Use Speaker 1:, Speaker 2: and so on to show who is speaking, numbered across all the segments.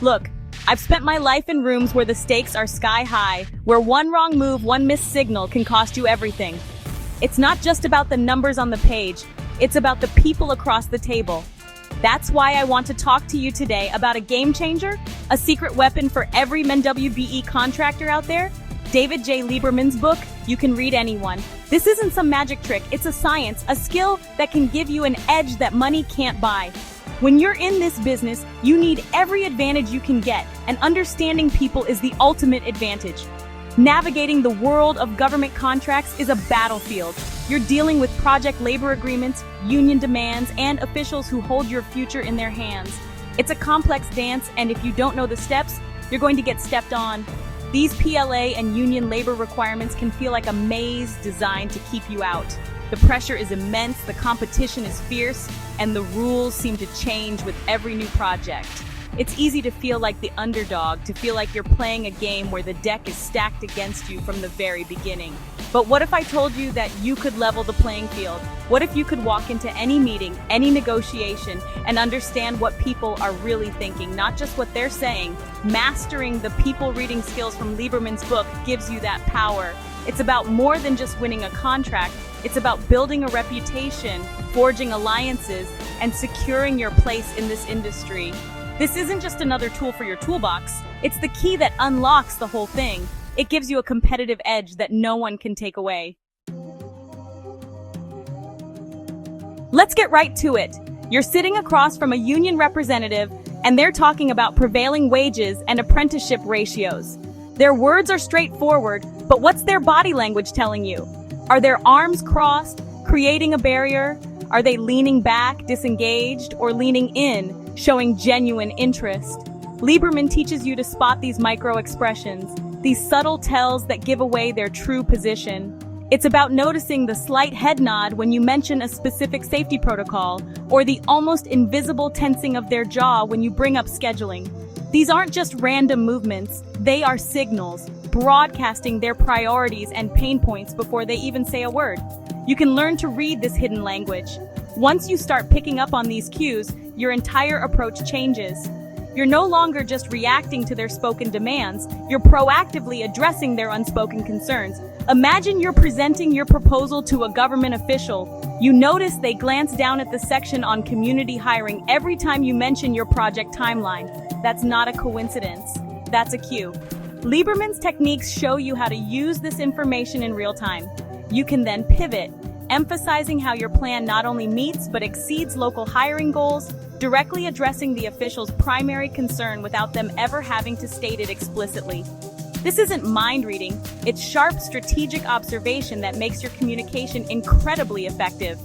Speaker 1: Look, I've spent my life in rooms where the stakes are sky high, where one wrong move, one missed signal can cost you everything. It's not just about the numbers on the page, it's about the people across the table. That's why I want to talk to you today about a game changer, a secret weapon for every WBE contractor out there. David J. Lieberman's book, You Can Read Anyone. This isn't some magic trick, it's a science, a skill that can give you an edge that money can't buy. When you're in this business, you need every advantage you can get, and understanding people is the ultimate advantage. Navigating the world of government contracts is a battlefield. You're dealing with project labor agreements, union demands, and officials who hold your future in their hands. It's a complex dance, and if you don't know the steps, you're going to get stepped on. These PLA and union labor requirements can feel like a maze designed to keep you out. The pressure is immense, the competition is fierce, and the rules seem to change with every new project. It's easy to feel like the underdog, to feel like you're playing a game where the deck is stacked against you from the very beginning. But what if I told you that you could level the playing field? What if you could walk into any meeting, any negotiation, and understand what people are really thinking, not just what they're saying? Mastering the people reading skills from Lieberman's book gives you that power. It's about more than just winning a contract. It's about building a reputation, forging alliances, and securing your place in this industry. This isn't just another tool for your toolbox. It's the key that unlocks the whole thing. It gives you a competitive edge that no one can take away. Let's get right to it. You're sitting across from a union representative, and they're talking about prevailing wages and apprenticeship ratios. Their words are straightforward, but what's their body language telling you? Are their arms crossed, creating a barrier? Are they leaning back, disengaged, or leaning in, showing genuine interest? Lieberman teaches you to spot these micro-expressions, these subtle tells that give away their true position. It's about noticing the slight head nod when you mention a specific safety protocol, or the almost invisible tensing of their jaw when you bring up scheduling. These aren't just random movements, they are signals, broadcasting their priorities and pain points before they even say a word. You can learn to read this hidden language. Once you start picking up on these cues, your entire approach changes. You're no longer just reacting to their spoken demands, you're proactively addressing their unspoken concerns. Imagine you're presenting your proposal to a government official. You notice they glance down at the section on community hiring every time you mention your project timeline. That's not a coincidence. That's a cue. Lieberman's techniques show you how to use this information in real time. You can then pivot, emphasizing how your plan not only meets but exceeds local hiring goals, directly addressing the official's primary concern without them ever having to state it explicitly. This isn't mind reading, it's sharp strategic observation that makes your communication incredibly effective.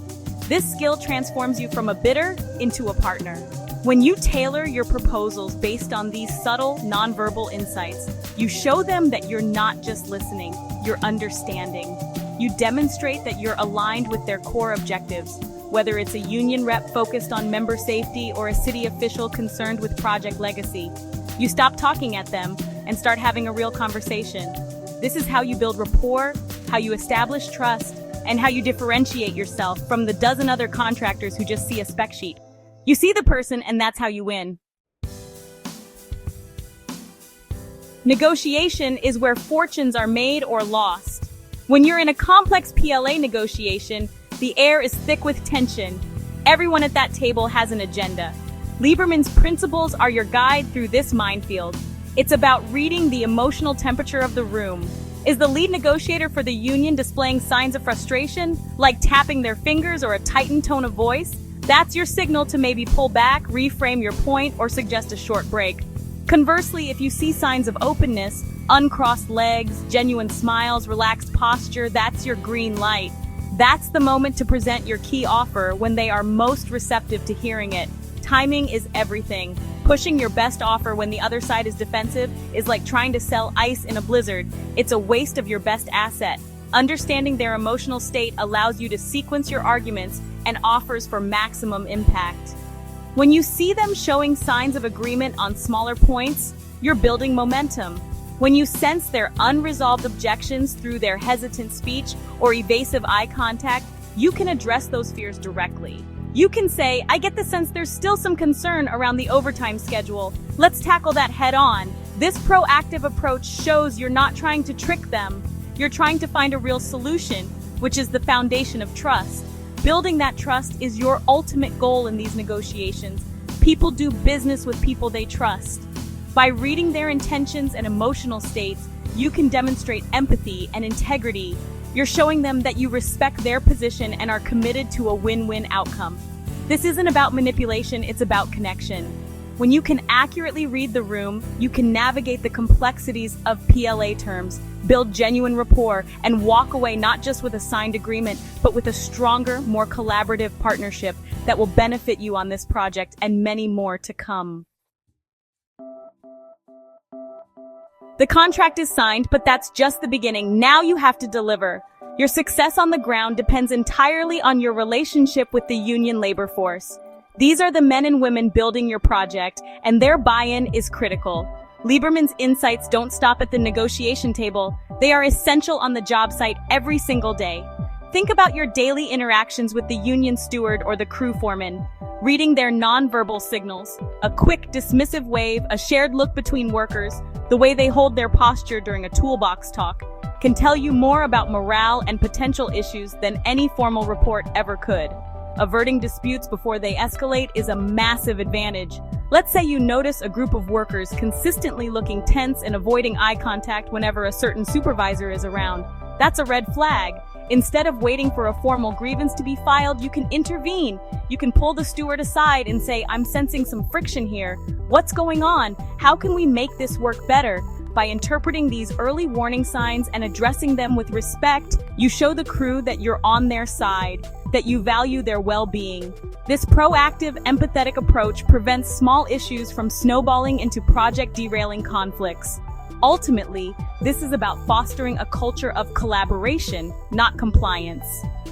Speaker 1: This skill transforms you from a bidder into a partner. When you tailor your proposals based on these subtle, nonverbal insights, you show them that you're not just listening, you're understanding. You demonstrate that you're aligned with their core objectives, whether it's a union rep focused on member safety or a city official concerned with project legacy. You stop talking at them and start having a real conversation. This is how you build rapport, how you establish trust, and how you differentiate yourself from the dozen other contractors who just see a spec sheet. You see the person, and that's how you win. Negotiation is where fortunes are made or lost. When you're in a complex PLA negotiation, the air is thick with tension. Everyone at that table has an agenda. Lieberman's principles are your guide through this minefield. It's about reading the emotional temperature of the room. Is the lead negotiator for the union displaying signs of frustration, like tapping their fingers or a tightened tone of voice? That's your signal to maybe pull back, reframe your point, or suggest a short break. Conversely, if you see signs of openness, uncrossed legs, genuine smiles, relaxed posture, that's your green light. That's the moment to present your key offer when they are most receptive to hearing it. Timing is everything. Pushing your best offer when the other side is defensive is like trying to sell ice in a blizzard. It's a waste of your best asset. Understanding their emotional state allows you to sequence your arguments and offers for maximum impact. When you see them showing signs of agreement on smaller points, you're building momentum. When you sense their unresolved objections through their hesitant speech or evasive eye contact, you can address those fears directly. You can say, I get the sense there's still some concern around the overtime schedule. Let's tackle that head on. This proactive approach shows you're not trying to trick them. You're trying to find a real solution, which is the foundation of trust. Building that trust is your ultimate goal in these negotiations. People do business with people they trust. By reading their intentions and emotional states, you can demonstrate empathy and integrity. You're showing them that you respect their position and are committed to a win-win outcome. This isn't about manipulation, it's about connection. When you can accurately read the room, you can navigate the complexities of PLA terms, build genuine rapport, and walk away not just with a signed agreement, but with a stronger, more collaborative partnership that will benefit you on this project and many more to come. The contract is signed, but that's just the beginning. Now you have to deliver. Your success on the ground depends entirely on your relationship with the union labor force. These are the men and women building your project, and their buy-in is critical. Lieberman's insights don't stop at the negotiation table. They are essential on the job site every single day. Think about your daily interactions with the union steward or the crew foreman. Reading their nonverbal signals, a quick dismissive wave, a shared look between workers, the way they hold their posture during a toolbox talk, can tell you more about morale and potential issues than any formal report ever could. Averting disputes before they escalate is a massive advantage. Let's say you notice a group of workers consistently looking tense and avoiding eye contact whenever a certain supervisor is around. That's a red flag. Instead of waiting for a formal grievance to be filed, you can intervene. You can pull the steward aside and say, I'm sensing some friction here. What's going on? How can we make this work better? By interpreting these early warning signs and addressing them with respect, you show the crew that you're on their side, that you value their well-being. This proactive, empathetic approach prevents small issues from snowballing into project-derailing conflicts. Ultimately, this is about fostering a culture of collaboration, not compliance.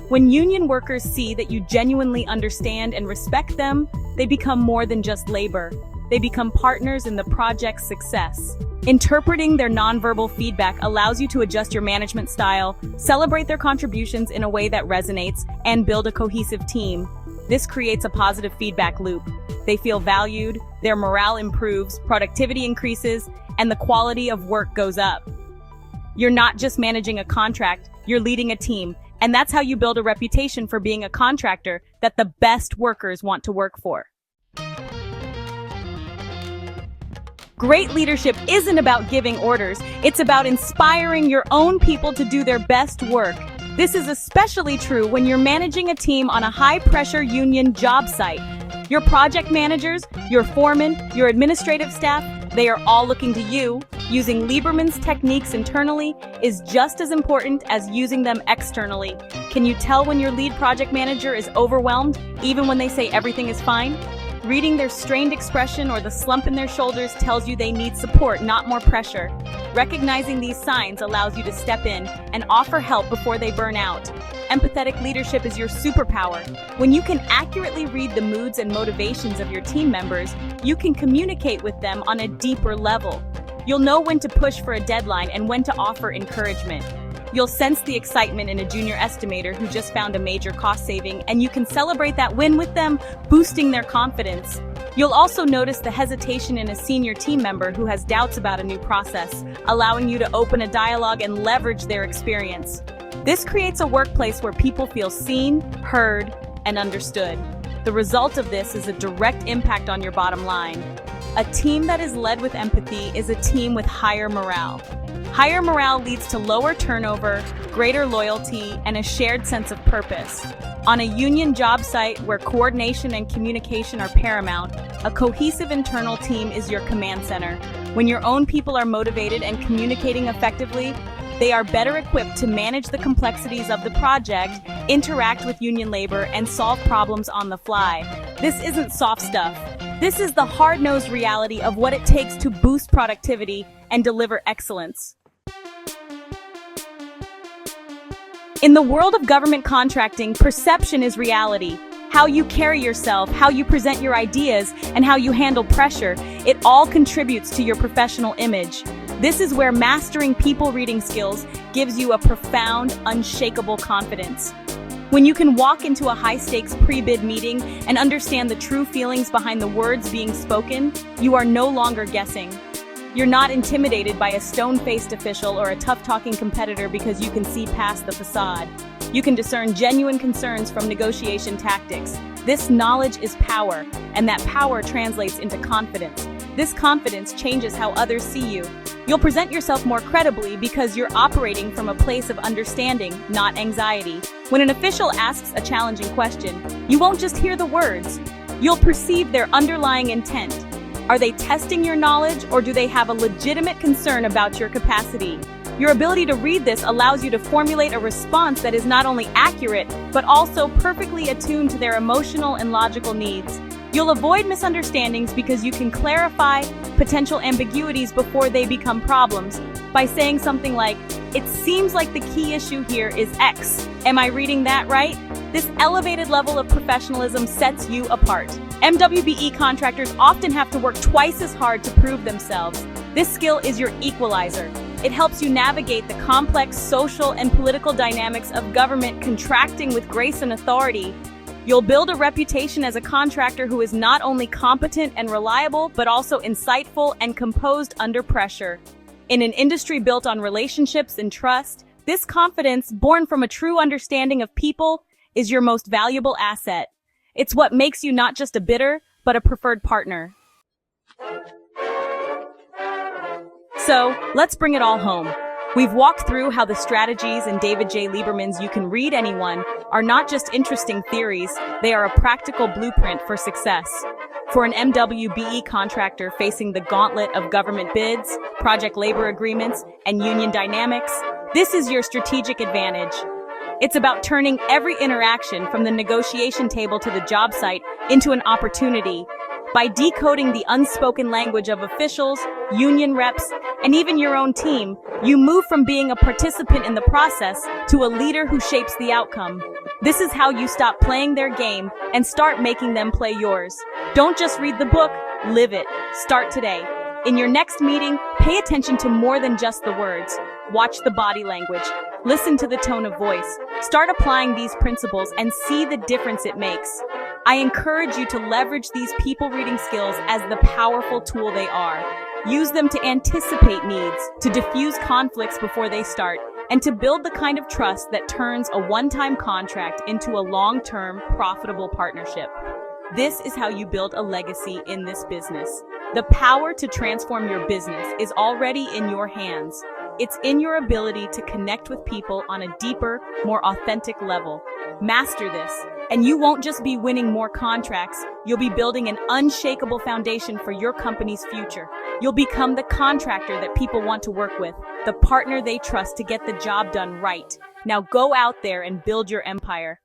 Speaker 1: When union workers see that you genuinely understand and respect them, they become more than just labor. They become partners in the project's success. Interpreting their nonverbal feedback allows you to adjust your management style, celebrate their contributions in a way that resonates, and build a cohesive team. This creates a positive feedback loop. They feel valued, their morale improves, productivity increases, and the quality of work goes up. You're not just managing a contract, you're leading a team, and that's how you build a reputation for being a contractor that the best workers want to work for. Great leadership isn't about giving orders, it's about inspiring your own people to do their best work. This is especially true when you're managing a team on a high-pressure union job site. Your project managers, your foreman, your administrative staff, they are all looking to you. Using Lieberman's techniques internally is just as important as using them externally. Can you tell when your lead project manager is overwhelmed, even when they say everything is fine? Reading their strained expression or the slump in their shoulders tells you they need support, not more pressure. Recognizing these signs allows you to step in and offer help before they burn out. Empathetic leadership is your superpower. When you can accurately read the moods and motivations of your team members, you can communicate with them on a deeper level. You'll know when to push for a deadline and when to offer encouragement. You'll sense the excitement in a junior estimator who just found a major cost saving, and you can celebrate that win with them, boosting their confidence. You'll also notice the hesitation in a senior team member who has doubts about a new process, allowing you to open a dialogue and leverage their experience. This creates a workplace where people feel seen, heard, and understood. The result of this is a direct impact on your bottom line. A team that is led with empathy is a team with higher morale. Higher morale leads to lower turnover, greater loyalty, and a shared sense of purpose. On a union job site where coordination and communication are paramount, a cohesive internal team is your command center. When your own people are motivated and communicating effectively, they are better equipped to manage the complexities of the project, interact with union labor, and solve problems on the fly. This isn't soft stuff. This is the hard-nosed reality of what it takes to boost productivity and deliver excellence. In the world of government contracting, perception is reality. How you carry yourself, how you present your ideas, and how you handle pressure, it all contributes to your professional image. This is where mastering people reading skills gives you a profound, unshakable confidence. When you can walk into a high-stakes pre-bid meeting and understand the true feelings behind the words being spoken, you are no longer guessing. You're not intimidated by a stone-faced official or a tough-talking competitor because you can see past the facade. You can discern genuine concerns from negotiation tactics. This knowledge is power, and that power translates into confidence. This confidence changes how others see you. You'll present yourself more credibly because you're operating from a place of understanding, not anxiety. When an official asks a challenging question, you won't just hear the words. You'll perceive their underlying intent. Are they testing your knowledge, or do they have a legitimate concern about your capacity? Your ability to read this allows you to formulate a response that is not only accurate, but also perfectly attuned to their emotional and logical needs. You'll avoid misunderstandings because you can clarify potential ambiguities before they become problems by saying something like, "It seems like the key issue here is X. Am I reading that right?" This elevated level of professionalism sets you apart. MWBE contractors often have to work twice as hard to prove themselves. This skill is your equalizer. It helps you navigate the complex social and political dynamics of government contracting with grace and authority. You'll build a reputation as a contractor who is not only competent and reliable, but also insightful and composed under pressure. In an industry built on relationships and trust, this confidence, born from a true understanding of people, is your most valuable asset. It's what makes you not just a bidder, but a preferred partner. So, let's bring it all home. We've walked through how the strategies in David J. Lieberman's "You Can Read Anyone" are not just interesting theories, they are a practical blueprint for success. For an MWBE contractor facing the gauntlet of government bids, project labor agreements, and union dynamics, this is your strategic advantage. It's about turning every interaction from the negotiation table to the job site into an opportunity. By decoding the unspoken language of officials, union reps, and even your own team, you move from being a participant in the process to a leader who shapes the outcome. This is how you stop playing their game and start making them play yours. Don't just read the book, live it. Start today. In your next meeting, pay attention to more than just the words. Watch the body language. Listen to the tone of voice. Start applying these principles and see the difference it makes. I encourage you to leverage these people-reading skills as the powerful tool they are. Use them to anticipate needs, to diffuse conflicts before they start, and to build the kind of trust that turns a one-time contract into a long-term, profitable partnership. This is how you build a legacy in this business. The power to transform your business is already in your hands. It's in your ability to connect with people on a deeper, more authentic level. Master this, and you won't just be winning more contracts, you'll be building an unshakable foundation for your company's future. You'll become the contractor that people want to work with, the partner they trust to get the job done right. Now go out there and build your empire.